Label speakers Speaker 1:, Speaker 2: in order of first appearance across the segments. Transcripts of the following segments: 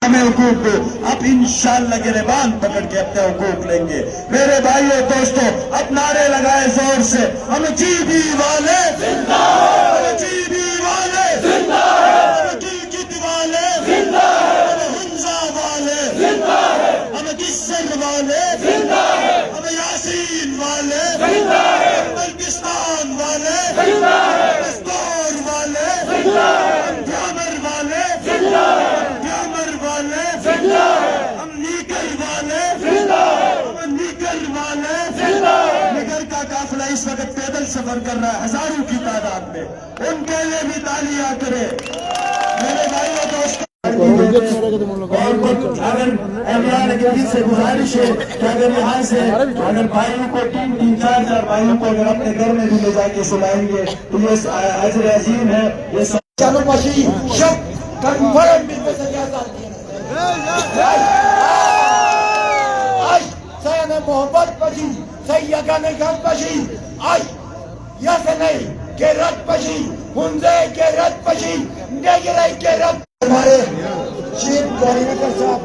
Speaker 1: ہمیں حقوق دو. اب انشاءاللہ گریبان پکڑ کے اپنے حقوق لیں گے. میرے بھائیو دوستو، اب نعرے لگائے زور سے، ہم جیبی والے زندہ ہے، ہم جیبی والے زندہ ہے، ہم گلگت والے زندہ ہے، ہم حمزہ والے زندہ ہے، ہم کسر والے زندہ ہے، ہم یاسین والے زندہ ہے، ہم بلکستان والے زندہ ہے، دستور والے زندہ ہے، ہم گرامر والے زندہ ہے، ہم گرامر والے زندہ ہے، ہم نیکر والے زندہ ہے، ہم نیکر والے زندہ ہے. نیکر کا قافلہ اس وقت پیدل سفر کر رہا ہے ہزاروں کی تعداد میں، ان کے لیے بھی تالیاں کرے. میرے بھائیوں دوستوں، اگر اہلیان گلگت سے گزارش ہے کہ اگر یہاں سے اگر بھائیوں کو 3-4 بھائیوں کو اگر اپنے گھر میں بھی لے جا کے سلائیں گے تو یہ اجر عظیم ہے. یہ چلو بشی شب کنفرم بھی
Speaker 2: Ay, sayana mohabbat bashi, sayyagane gam bashi, ay, yasanay, kerat bashi, hunze kerat bashi, negiray kerat.
Speaker 1: ہمارے چیف کوآرڈینیٹر صاحب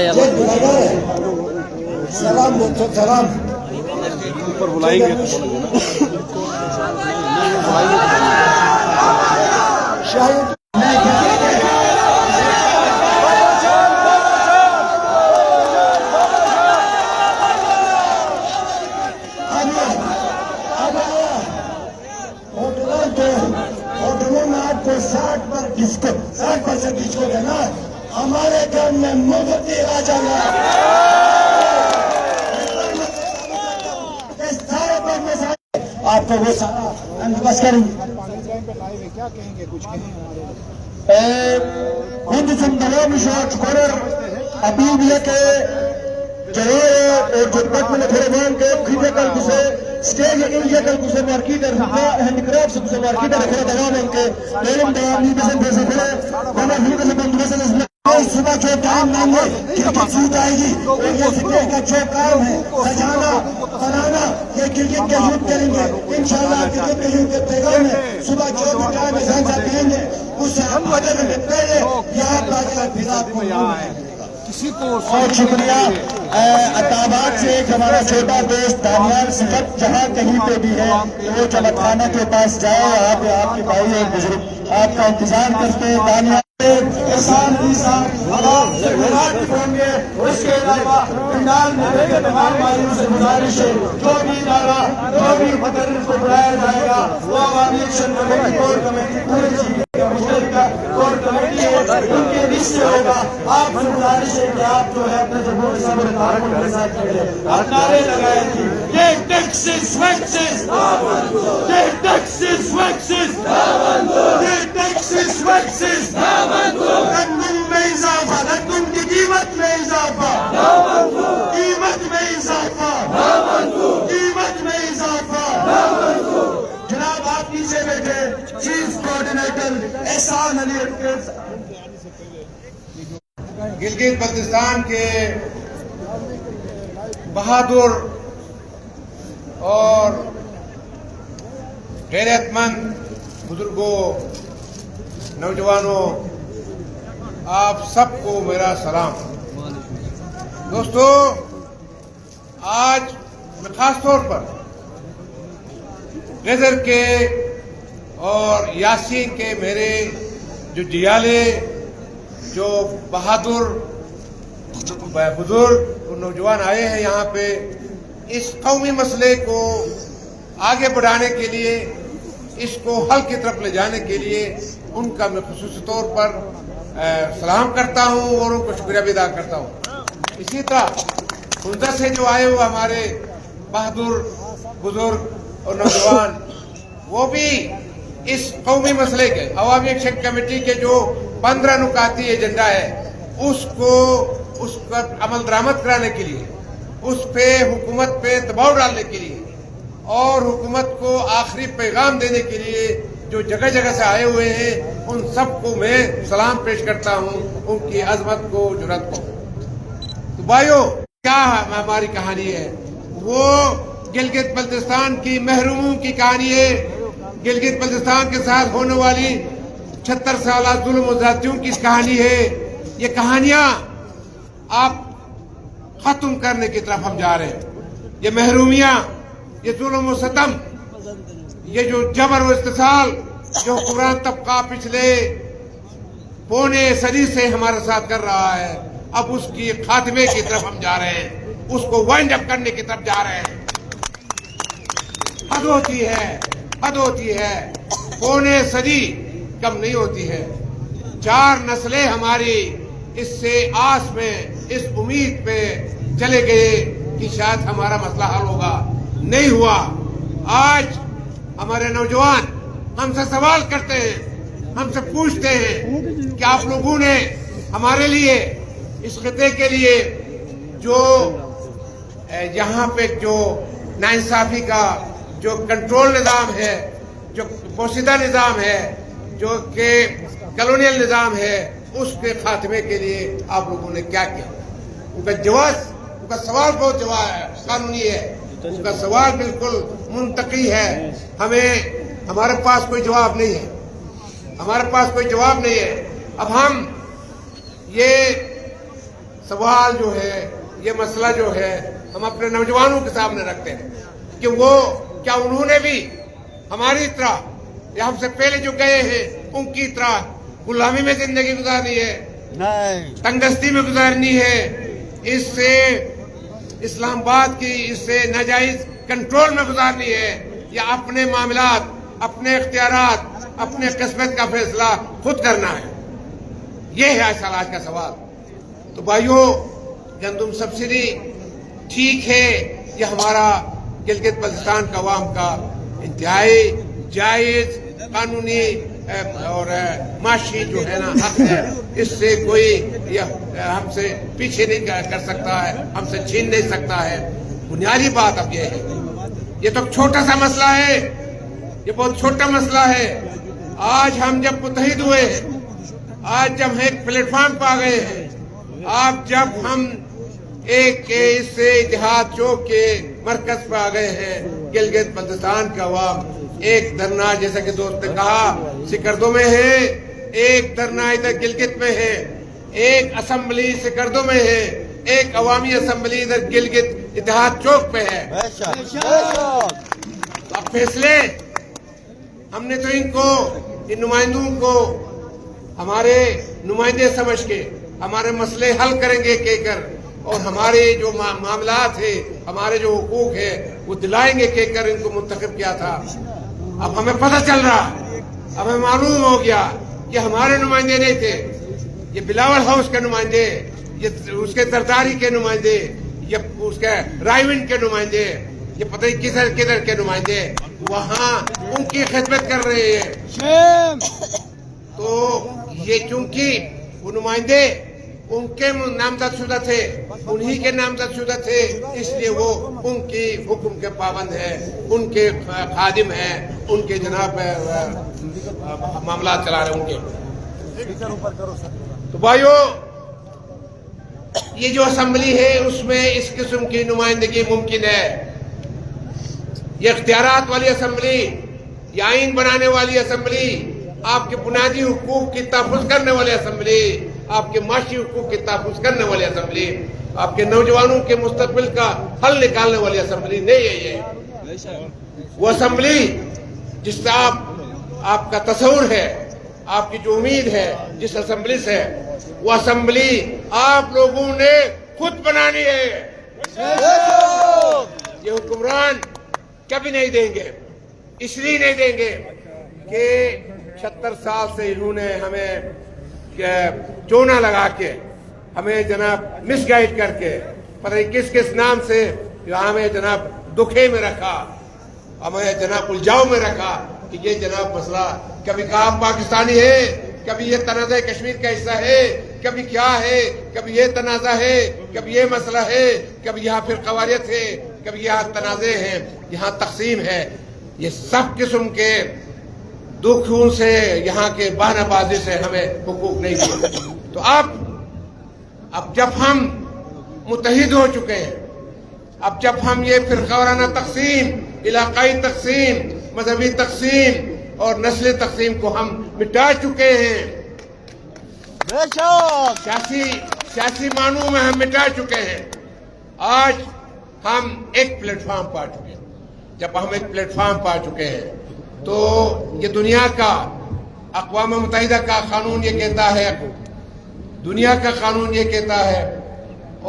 Speaker 1: یہ بلاگر ہے، سلام بولتے سلام
Speaker 3: اوپر بلائیں گے تو بولیں گے نا.
Speaker 1: شاہد ہوٹلوں میں آپ کو 60% ڈسکاؤنٹ ہے نا. ہمارے گھر میں مفت ہی آ جانا. آپ کو وہ سارا بندوبست کریں گے. Hundisum dalamışlar çıkarır. Abiye ke جرائے اور جدت میں تھوڑے مان کے کھیتے کل کسے سٹیج انجے کل کسے مارکیٹر ہینڈکراف سے کسے مارکیٹر کھڑا دوام ان کے لیلم دوام نہیں بسن پیسے کھڑے بنا ہی کسے بندوبست نظم صبح جو ٹائم نام ہے کرکٹ سوٹ آئے گی اور یہ فکر کا جو کام ہے سجانا بنانا یہ کرکٹ کے یوتھ کریں گے انشاءاللہ. کرکٹ کے یوتھ کے پیغام ہے صبح جو بھی ٹائم احسان صاحب کہیں گے اس سے ہم آدھے گھنٹے پہلے یہاں پر فضا کو بہت شکریہ. عطاباد سے ایک ہمارا چھوٹا دوست دانیال صفت جہاں کہیں پہ بھی ہے وہ چمت خانہ کے پاس جائے. آپ کے بھائی اور بزرگ آپ کا انتظار کرتے ہیں. دانیال احسان علی صاحب عوام سے گزارش ہوں گے. اس کے علاوہ پنڈال میں بیٹھے تمام بھائیوں سے گزارش ہے جو بھی ادارہ جو بھی مقرر کو بلایا جائے گا وہ عوامی ایکشن کمیٹی کور کمیٹی پورے کا مشترکہ کور کمیٹی ہے ان کے لسٹ سے ہوگا. آپ سے گزارش ہے کہ آپ جو ہے اپنے جمہور صاحب تعاون کے ساتھ کریں. آپ نعرے لگائیں گے یہ ٹیکسز ویکسز یہ ٹیکسز ویکسز یہ ٹیکسز ویکسز لندن میں اضافہ لندن کی قیمت میں اضافہ قیمت میں اضافہ قیمت میں اضافہ. جناب آپ نیچے بیٹھے چیف کوآرڈینیٹر احسان علی
Speaker 4: گلگت بلتستان کے بہادر اور غیرت مند بزرگوں نوجوانوں آپ سب کو میرا سلام. دوستو آج میں خاص طور پر غزر کے اور یاسین کے میرے جو جیالے جو بہادر بزرگ اور نوجوان آئے ہیں یہاں پہ اس قومی مسئلے کو آگے بڑھانے کے لیے اس کو حل کی طرف لے جانے کے لیے ان کا میں خصوصی طور پر سلام کرتا ہوں اور ان کو شکریہ بھی ادا کرتا ہوں. اسی طرح حمزہ سے جو آئے ہوئے ہمارے بہادر بزرگ اور نوجوان وہ بھی اس قومی مسئلے کے عوامی ایکشن کمیٹی کے جو 15 نکاتی ایجنڈا ہے اس پر عمل درآمد کرانے کے لیے اس پہ حکومت پہ دباؤ ڈالنے کے لیے اور حکومت کو آخری پیغام دینے کے لیے جو جگہ جگہ سے آئے ہوئے ہیں ان سب کو میں سلام پیش کرتا ہوں، ان کی عظمت کو جرأت کو. تو بھائیو کیا ہماری کہانی ہے؟ وہ گلگت بلتستان کی محروموں کی کہانی ہے. گلگت بلتستان کے ساتھ ہونے والی 76 साल जुल्म और ज़्यादतियों की कहानी है। ये कहानियां आप खत्म करने की तरफ हम जा रहे हैं। ये महरूमियां, ये जुल्म और सितम, ये जो जबर और इस्तिसाल जो हुक्मरान तबका पिछले पौने सदी से हमारे साथ कर रहा है, अब उसकी खात्मे की तरफ हम जा रहे हैं, उसको वाइंड अप करने की तरफ जा रहे हैं। हद होती है, हद होती है। पौने सदी कम नहीं होती है। 4 नस्लें हमारी इससे आस में, इस उम्मीद पे चले गए कि शायद हमारा मसला हल होगा, नहीं हुआ। आज हमारे नौजवान हमसे सवाल करते हैं, हमसे पूछते हैं कि आप लोगों ने हमारे लिए, इस खिते के लिए जो यहाँ पे जो नाइंसाफी का जो कंट्रोल निज़ाम है, जो पोशीदा निज़ाम है, जो कि कॉलोनियल निज़ाम है, उसके खात्मे के लिए आप लोगों ने क्या किया? उनका सवाल बहुत जवाब कानूनी है, उनका सवाल बिल्कुल मुंतकी है। हमारे पास कोई जवाब नहीं है, हमारे पास कोई जवाब नहीं है। अब हम ये सवाल जो है, ये मसला जो है, हम अपने नौजवानों के सामने रखते हैं कि वो क्या उन्होंने भी हमारी तरह या हमसे पहले जो गए हैं उनकी तरह गुलामी में जिंदगी गुजारनी है, तंगदस्ती में गुजारनी है, इससे इस्लामाबाद की इससे नाजायज कंट्रोल में गुजारनी है, या अपने मामलात, अपने इख्तियारात, अपने किस्मत का फैसला खुद करना है? ये है आज का सवाल। तो भाइयों, गंदम सब्सिडी ठीक है, ये हमारा गिलगित बल्तिस्तान का अवाम का इंतहाई जायज कानूनी और माशी जो है ना हक है, इससे कोई हमसे पीछे नहीं कर सकता है, हमसे छीन नहीं सकता है। बुनियादी बात अब ये है, ये तो छोटा सा मसला है, ये बहुत छोटा मसला है। आज हम जब मुत्तहिद हुए हैं, आज जब हम एक प्लेटफॉर्म पर आ गए हैं, आज जब हम एक इससे इतिहाद चौक के मरकज पर आ गए हैं, गिलगित बल्तिस्तान का अवाम एक धरना, जैसा कि दोस्त ने कहा, सिकरदो में है, एक धरना इधर गिलगित में है, एक असम्बली सिकरदो में है, एक अवामी असम्बली इधर गिलगित इतिहाद चौक पे है। अब फैसले हमने तो इनको, इन नुमाइंदों को हमारे नुमाइंदे समझ के हमारे मसले हल करेंगे कहकर, और हमारे जो मामलात है, हमारे जो हुकूक है, वो दिलाएंगे कहकर इनको मुंतखब किया था। अब हमें पता चल रहा, अब हमें मालूम हो गया कि हमारे नुमाइंदे नहीं थे, ये बिलावल हाउस के नुमाइंदे, ये उसके जरदारी के नुमाइंदे, ये उसके रायविन के नुमाइंदे, ये पता नहीं किधर किधर के नुमाइंदे वहाँ उनकी खिदमत कर रहे हैं। तो ये चूंकि वो नुमाइंदे उनके नामजद शुदा थे, उन्हीं के नामजद शुदा थे, इसलिए वो उनकी हुक्म के पाबंद है, उनके खादिम हैं, उनके जनाब मामला चला रहे उनके। तो भाइयों, ये जो असम्बली है उसमें इस किस्म की नुमाइंदगी मुमकिन है। ये इख्तियारात वाली असम्बली, ये आइन बनाने वाली असम्बली, आपके बुनियादी हुकूक की तहफ़्फ़ुज़ करने वाली असम्बली, आपके माशी हुकूक की तहफ़्फ़ुज़ करने वाली असम्बली, आपके नौजवानों के मुस्तकबिल का हल निकालने वाली असम्बली नहीं है। ये वो असम्बली जिससे आपका तस्वुर है, आपकी जो उम्मीद है जिस असम्बली से, वो असम्बली आप लोगों ने खुद बनानी है। ये हुक्मरान कभी नहीं देंगे, इसलिए नहीं देंगे कि 76 साल से इन्होंने हमें चोना लगा के, हमें जनाब मिसगाइड करके, पता नहीं किस किस नाम से हमें जनाब दुखे में रखा, हमें जनाब उलझाव में रखा कि ये जनाब मसला, कभी कहा पाकिस्तानी है, कभी ये तनाज़ा कश्मीर का हिस्सा है, कभी क्या है, कभी ये तनाज़ा है, कभी ये मसला है, कभी यहाँ फिर कवारियत है, कभी यहाँ तनाज़े हैं, यहाँ तकसीम है। ये सब किस्म के दुखों से, यहाँ के बहानाबाजी से हमें हुकूक नहीं दिए। तो अब जब हम मुत्तहिद हो चुके हैं, अब जब हम ये फिरकावाराना तकसीम, इलाकाई तकसीम, मजहबी तकसीम اور نسل تقسیم کو ہم مٹا چکے ہیں، سیاسی معنوں میں ہم مٹا چکے ہیں۔ آج ہم ایک پلیٹ فارم پا چکے ہیں۔ جب ہم ایک پلیٹ فارم پا چکے ہیں تو یہ دنیا کا، اقوام متحدہ کا قانون یہ کہتا ہے، دنیا کا قانون یہ کہتا ہے،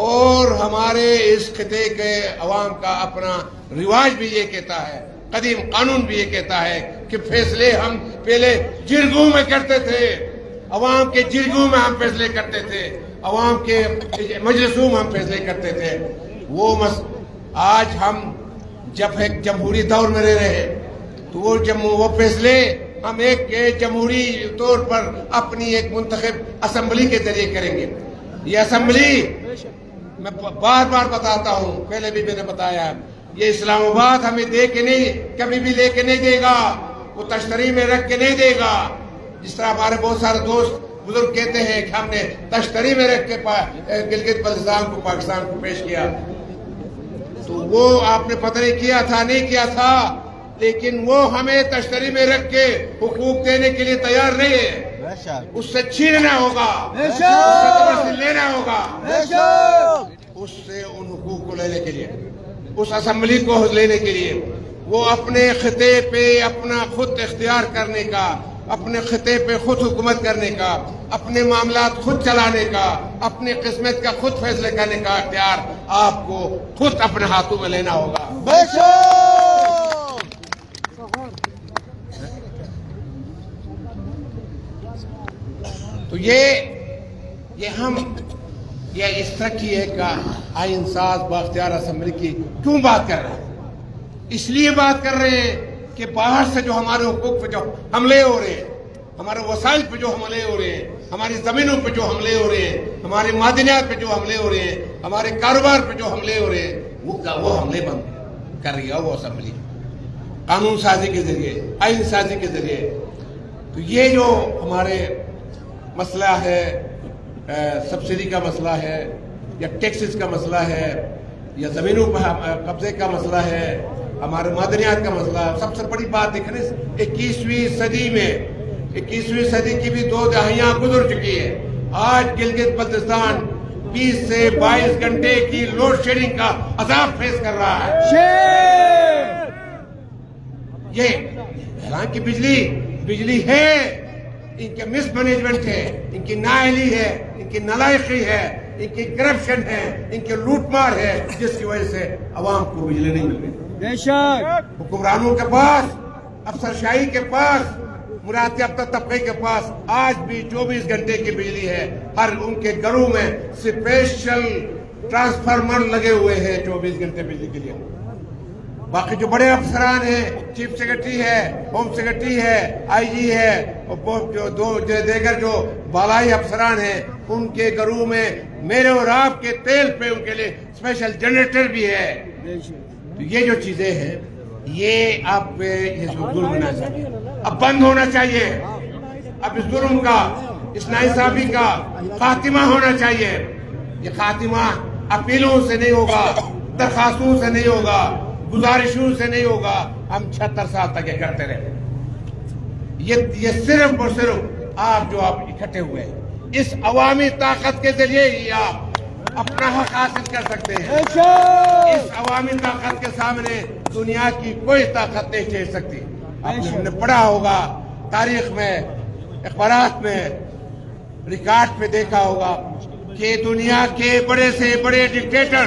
Speaker 4: اور ہمارے اس خطے کے عوام کا اپنا رواج بھی یہ کہتا ہے، قدیم قانون بھی یہ کہتا ہے کہ فیصلے ہم پہلے جرگوں میں کرتے تھے، عوام کے جرگوں میں ہم فیصلے کرتے تھے، عوام کے مجلسوں میں ہم فیصلے کرتے تھے۔ آج ہم جب ایک جمہوری دور میں رہ رہے ہیں تو وہ فیصلے ہم ایک جمہوری طور پر اپنی ایک منتخب اسمبلی کے ذریعے کریں گے۔ یہ اسمبلی میں بار بار بتاتا ہوں، پہلے بھی میں نے بتایا، یہ اسلام آباد ہمیں دے کے نہیں، کبھی بھی لے کے نہیں دے گا، وہ تشتری میں رکھ کے نہیں دے گا۔ جس طرح ہمارے بہت سارے دوست بزرگ کہتے ہیں کہ ہم نے تشتری میں رکھ کے گلگت بلتستان کو پاکستان کو پیش کیا، تو وہ آپ نے پتہ نہیں کیا تھا، نہیں کیا تھا، لیکن وہ ہمیں تشتری میں رکھ کے حقوق دینے کے لیے تیار نہیں ہے۔ اس سے چھیننا ہوگا، اس سے زبردستی لینا ہوگا، اس سے ان حقوق کو لینے کے لیے، اس اسمبلی کو لینے کے لیے، وہ اپنے خطے پہ اپنا خود اختیار کرنے کا، اپنے خطے پہ خود حکومت کرنے کا، اپنے معاملات خود چلانے کا، اپنی قسمت کا خود فیصلے کرنے کا اختیار آپ کو خود اپنے ہاتھوں میں لینا ہوگا۔ تو یہ ہم اس طرح کی ایک آئین ساز بااختیار اسمبلی کی کیوں بات کر رہے ہیں؟ اس لیے بات کر رہے ہیں کہ باہر سے جو ہمارے حقوق پہ جو حملے ہو رہے ہیں، ہمارے وسائل پہ جو حملے ہو رہے ہیں، ہماری زمینوں پہ جو حملے ہو رہے ہیں، ہمارے معدنیات پہ جو حملے ہو رہے ہیں، ہمارے کاروبار پہ جو حملے ہو رہے ہیں، وہ حملے بند کر رہی ہے وہ اسمبلی، قانون سازی کے ذریعے، آئین سازی کے ذریعے۔ تو یہ جو ہمارے مسئلہ ہے، سبسڈی کا مسئلہ ہے، یا ٹیکسز کا مسئلہ ہے، یا زمینوں پر قبضے کا مسئلہ ہے، ہمارے معدنیات کا مسئلہ، سب سے بڑی بات دیکھنے 21ویں صدی میں، 21ویں صدی کی بھی 2 دہائیاں گزر چکی ہے۔ آج گلگت بلتستان 20 سے 22 گھنٹے کی لوڈ شیڈنگ کا عذاب فیس کر رہا ہے۔ یہ حالانکہ بجلی ہے، ان کے مس مینجمنٹ ہے، ان کی نااہلی ہے، ان کی نالائقی ہے، ان کی کرپشن ہے، ان کے لوٹ مار ہے، جس کی وجہ سے عوام کو بجلی نہیں مل رہی۔ حکمرانوں کے پاس، افسرشاہی کے پاس، مراد یافتہ طبقے کے پاس آج بھی 24 گھنٹے کی بجلی ہے۔ ہر ان کے گھروں میں اسپیشل ٹرانسفارمر لگے ہوئے ہیں 24 گھنٹے بجلی کے لیے۔ باقی جو بڑے افسران ہیں، چیف سیکرٹری ہے، ہوم سیکرٹری ہے، آئی جی ہے، اور دیگر جو بالائی افسران ہیں، ان کے گھروں میں میرے اور آپ کے تیل پہ ان کے لیے اسپیشل جنریٹر بھی ہے۔ تو یہ جو چیزیں ہیں، یہ آپ پہ یہ ظلم ہونا چاہیے، اب بند ہونا چاہیے۔ اب اس ظلم کا، اس ناانصافی کا خاتمہ ہونا چاہیے۔ یہ خاتمہ اپیلوں سے نہیں ہوگا، درخواستوں سے نہیں ہوگا، گزارشوں سے نہیں ہوگا، ہم 76 سال تک یہ کرتے رہے۔ یہ صرف اور صرف آپ اکٹھے ہوئے ہیں، اس عوامی طاقت کے ذریعے ہی آپ اپنا حق حاصل کر سکتے ہیں۔ اس عوامی طاقت کے سامنے دنیا کی کوئی طاقت نہیں ٹھہر سکتی۔ ہم نے پڑھا ہوگا تاریخ میں، اخبارات میں، ریکارڈ پہ دیکھا ہوگا کہ دنیا کے بڑے سے بڑے ڈکٹیٹر،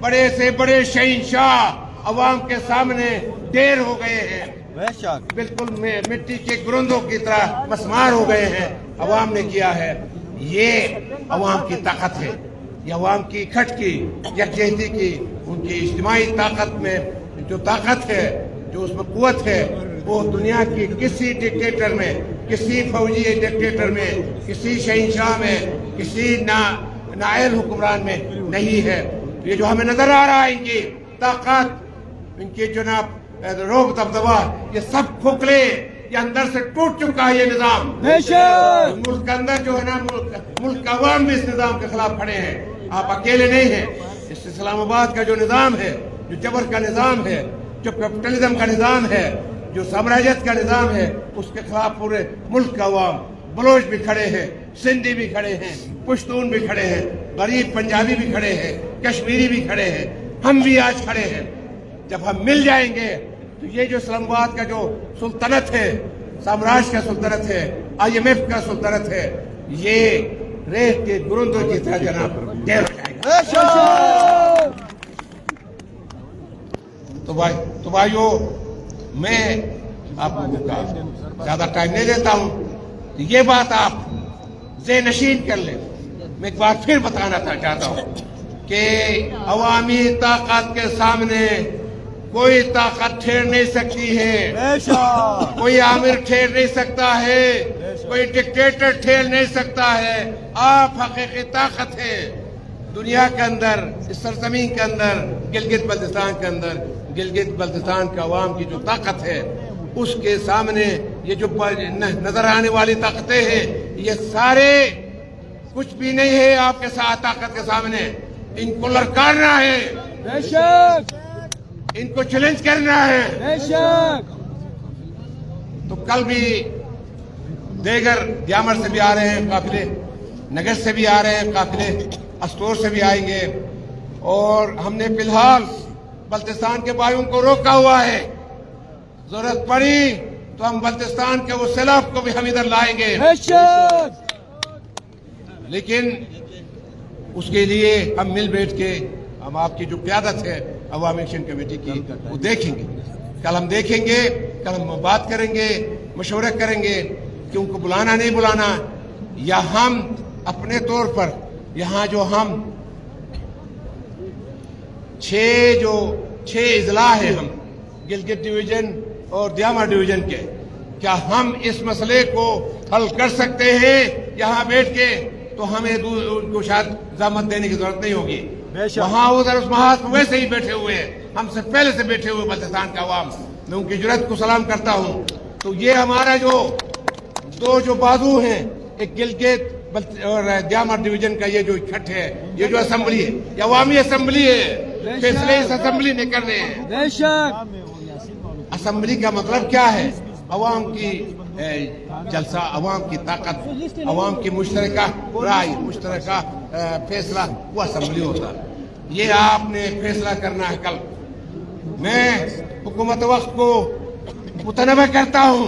Speaker 4: بڑے سے بڑے شہنشاہ عوام کے سامنے ڈیر ہو گئے ہیں، بالکل مٹی کے گرندوں کی طرح مسمار ہو گئے ہیں۔ عوام نے کیا ہے، یہ عوام کی طاقت ہے، یہ عوام کی اکٹھ کی، یکجہتی کی، ان کی اجتماعی طاقت میں جو طاقت ہے، جو اس میں قوت ہے، وہ دنیا کی کسی ڈکٹیٹر میں، کسی فوجی ڈکٹیٹر میں، کسی شہنشاہ میں، کسی نااہل حکمران میں نہیں ہے۔ یہ جو ہمیں نظر آ رہا ہے، ان کی طاقت، ان کی جناب روب دبدبا، یہ سب کھوکھلے، یہ اندر سے ٹوٹ چکا ہے یہ نظام۔ ملک کے اندر جو ہے نا، ملک کا عوام بھی اس نظام کے خلاف کھڑے ہیں، آپ اکیلے نہیں ہیں۔ اس اسلام آباد کا جو نظام ہے، جو جبر کا نظام ہے، جو کیپٹلزم کا نظام ہے، जो साम्राज्यत का निज़ाम है उसके खिलाफ पूरे मुल्क का अवाम, बलोच भी खड़े हैं, सिंधी भी खड़े हैं, पश्तून भी खड़े हैं, गरीब पंजाबी भी खड़े हैं, कश्मीरी भी खड़े हैं, हम भी आज खड़े हैं। जब हम मिल जाएंगे तो ये जो इस्लामाबाद का जो सुल्तनत है, साम्राज्य का सुल्तनत है, IMF का सुल्तनत है, ये रेत के गुरुंदों की तरह जनाब ढेर हो जाएगा। तो भाइयों, मैं आप लोगों का ज्यादा टाइम नहीं लेता हूं, तो ये बात आप ज़हन-नशीन कर लें। मैं एक बार फिर बताना चाहता हूं कि अवामी ताकत के सामने कोई ताकत ठहर नहीं सकती है, कोई आमिर ठहर नहीं सकता है, कोई डिक्टेटर ठहर नहीं सकता है। आप हकीकी ताकत है दुनिया के अंदर, इस सरजमीन के अंदर, गिलगित बल्तिस्तान के अंदर, गिलगित बल्तिस्तान के अवाम की जो ताकत है उसके सामने ये जो नजर आने वाली ताकतें हैं, ये सारे कुछ भी नहीं है आपके साथ ताकत के सामने। इनको ललकारना है, इनको चैलेंज करना है। तो कल भी देगर दियामर से भी आ रहे हैं काफिले, नगर से भी आ रहे हैं काफिले, अस्तोर से भी आएंगे, और हमने फिलहाल बल्तिस्तान के भाइयों को रोका हुआ है। जरूरत पड़ी तो हम बल्तिस्तान के वो सैलाब को भी हम इधर लाएंगे, लेकिन उसके लिए हम मिल बैठ के हम आपकी जो क्यादत है अवामी एक्शन कमेटी की वो देखेंगे। कल हम देखेंगे, कल हम बात करेंगे, मशवरा करेंगे कि उनको बुलाना नहीं बुलाना, या हम अपने तौर पर यहाँ जो हम छह इजला है हम गिलगित डिवीजन और दियामा डिवीजन के, क्या हम इस मसले को हल कर सकते हैं यहाँ बैठ के? तो हमें उनको शायद जहमत देने की जरूरत नहीं होगी। वहाँ उधर उस महाज में वैसे ही बैठे हुए हैं, हमसे पहले से बैठे हुए बल्तिस्तान का अवाम, मैं उनकी जुर्रत को सलाम करता हूँ। तो ये हमारा जो दो बाजू हैं, एक गिलगित और दियामा डिवीजन का ये जो इकट्ठ है, ये जो असेंबली है, ये अवामी असेंबली है, फैसले इस असेंबली ने करने हैं। असेंबली का मतलब क्या है? अवाम की जलसा, अवाम की ताकत, अवाम की मुश्तरका राय, मुश्तरका फैसला, वो असेंबली होता है। ये आपने फैसला करना है कल। मैं हुकूमत वक्त को मुतनबह करता हूँ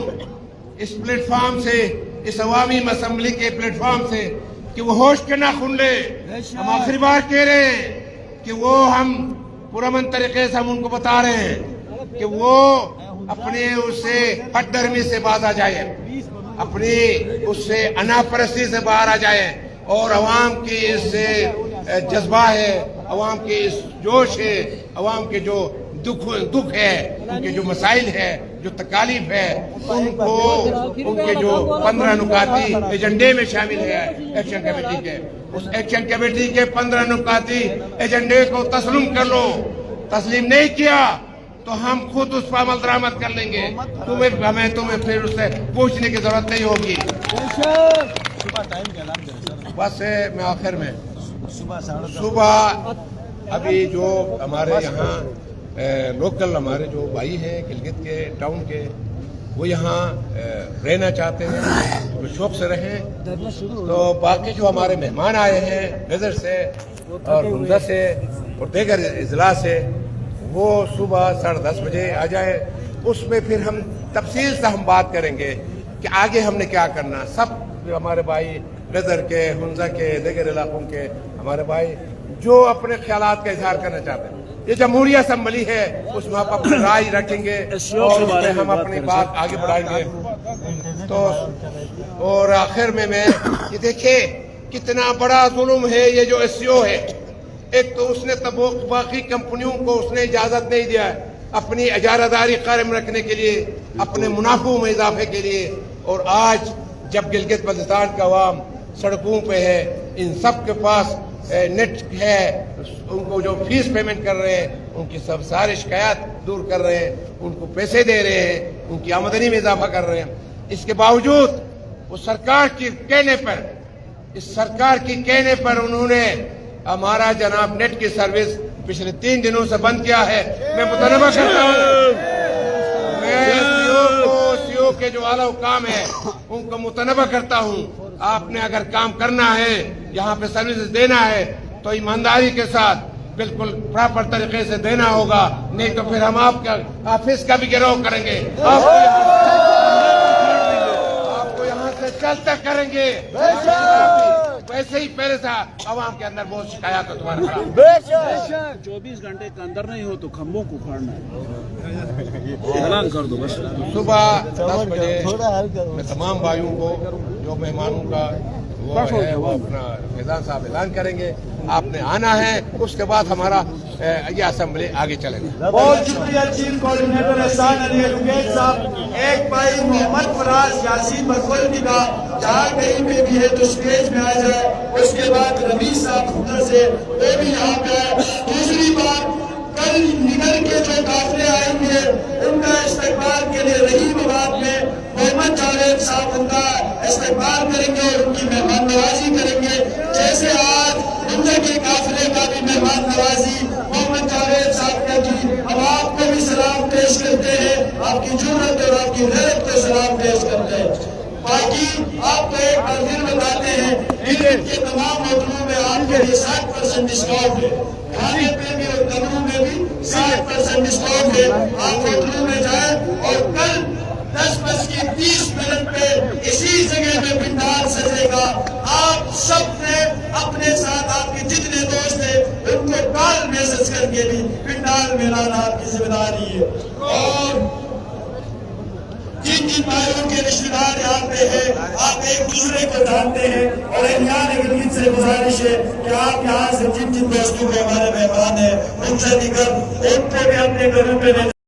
Speaker 4: इस प्लेटफॉर्म से, इस अवामी असेंबली के प्लेटफॉर्म से, कि वो होश के ना खुल ले। हम आखिरी बार कह रहे हैं कि वो हम पुरअमन तरीके से हम उनको बता रहे हैं कि वो अपने उससे हठधर्मी से बाहर आ जाए, अपनी उससे अनापरस्ती से बाहर आ जाए, और अवाम की इससे जज्बा है, अवाम की इस जोश है, अवाम के जो दुख है, उनके जो मसाइल है, जो तकालीफ है, उनको उनके जो 15 नुकाती एजेंडे में शामिल है एक्शन कमेटी के, उस एक्शन कमेटी के 15 नुकाती एजेंडे को तस्लीम कर लो। तस्लीम नहीं किया तो हम खुद उस पर अमल दरामद कर लेंगे। तुम्हें फिर उससे पूछने की जरूरत नहीं होगी। बस मैं आखिर में सुबह अभी जो हमारे यहाँ लोकल हमारे जो भाई हैं गिलगित के टाउन के, वो यहाँ रहना चाहते हैं, वो शौक से रहें। तो बाकी जो हमारे मेहमान आए हैं गजर से और हुंजा से और दीगर इजला से, वो सुबह 10:30 बजे आ जाए। उसमें फिर हम तफसील से हम बात करेंगे कि आगे हमने क्या करना। सब हमारे भाई गजर के, हुंजा के, दीगर इलाकों के हमारे भाई जो अपने ख्यालात का इजहार करना चाहते हैं, ये जमहूरी असेंबली है, उसमें आप अपनी राय रखेंगे और उसमें हम अपनी बात आगे बढ़ाएंगे। तो और आखिर में मैं ये देखिए कितना बड़ा जुल्म है ये जो SCO है। एक तो उसने बाकी कंपनियों को उसने इजाजत नहीं दिया है अपनी इजारादारी कायम रखने के लिए, अपने मुनाफों में इजाफे के लिए, और आज जब गिलगित बल्तिस्तान का अवाम सड़कों पे है, इन सब के पास नेट है, उनको जो फीस पेमेंट कर रहे हैं उनकी सब सारी शिकायत दूर कर रहे हैं, उनको पैसे दे रहे हैं, उनकी आमदनी में इजाफा कर रहे हैं। इसके बावजूद वो सरकार के कहने पर, इस सरकार की कहने पर उन्होंने हमारा जनाब नेट की सर्विस पिछले 3 दिनों से बंद किया है। मैं मुतलबा करता हूँ, मैं SCO लोगों के जो आला काम है उनको मुतनबा करता हूँ। आपने अगर काम करना है, यहाँ पे सर्विस देना है, तो ईमानदारी के साथ बिल्कुल प्रॉपर तरीके से देना होगा, नहीं तो फिर हम आपका ऑफिस का भी गिरफ्तार करेंगे, आपको यहाँ से चलता करेंगे। वैसे ही पहले से आवाम के अंदर बहुत शिकायत है तुम्हारे खिलाफ।
Speaker 3: 24 घंटे के अंदर नहीं हो तो खंभों को उखाड़ना है, ऐलान कर दो बस।
Speaker 4: सुबह 10 बजे मैं तमाम भाइयों को, जो मेहमानों का वो है, वो अपना फैजान साहब ऐलान करेंगे, आपने आना है, उसके बाद हमारा ये असेंबली आगे चलेगा।
Speaker 2: बहुत शुक्रिया चीफ कोऑर्डिनेटर एहसान अली एडवोकेट साहब। एक भाई मोहम्मद फराज यासीन बरकोल्टी का जहाँ कहीं पे भी है तो स्टेज में आ जाए। उसके बाद रमीज साहब खुदा से वो भी यहाँ पे आए। दूसरी बात, कल निकल के जो काफिले आएंगे उनका इस्तेमाल के लिए रहीमाबाद में मोहम्मद जावेद साहब उनका इस्तेमाल करेंगे और उनकी मेहमान नवाजी करेंगे। जैसे आज उनके के काफिले का भी मेहमान नवाजी मोहम्मद जावेद साहब ने की। अब आपको भी सलाम पेश करते हैं, आपकी जुर्रत और आपकी गैरत को सलाम पेश करते हैं। बाकी आपको एक बार फिर बताते हैं, दिल्ली के तमाम होटलों में आपके लिए 60% डिस्काउंट है, खाने पे भी और कमरों में भी 60% डिस्काउंट है। आप होटलों में जाएं और कल 10:30 पे इसी जगह में पिंडाल सजेगा। आप सब ने अपने साथ आपके जितने दोस्त हैं उनको कॉल मैसेज करके भी पिंडाल में लाना आपकी जिम्मेदारी है। और जिन जिन भाइयों के रिश्तेदार यहाँ पे हैं, आप एक दूसरे को जानते हैं और एक से गुजारिश है कि आप यहाँ से जिन जिन दोस्तों के हमारे मेहमान हैं उनसे निकल उनको भी अपने घरों पे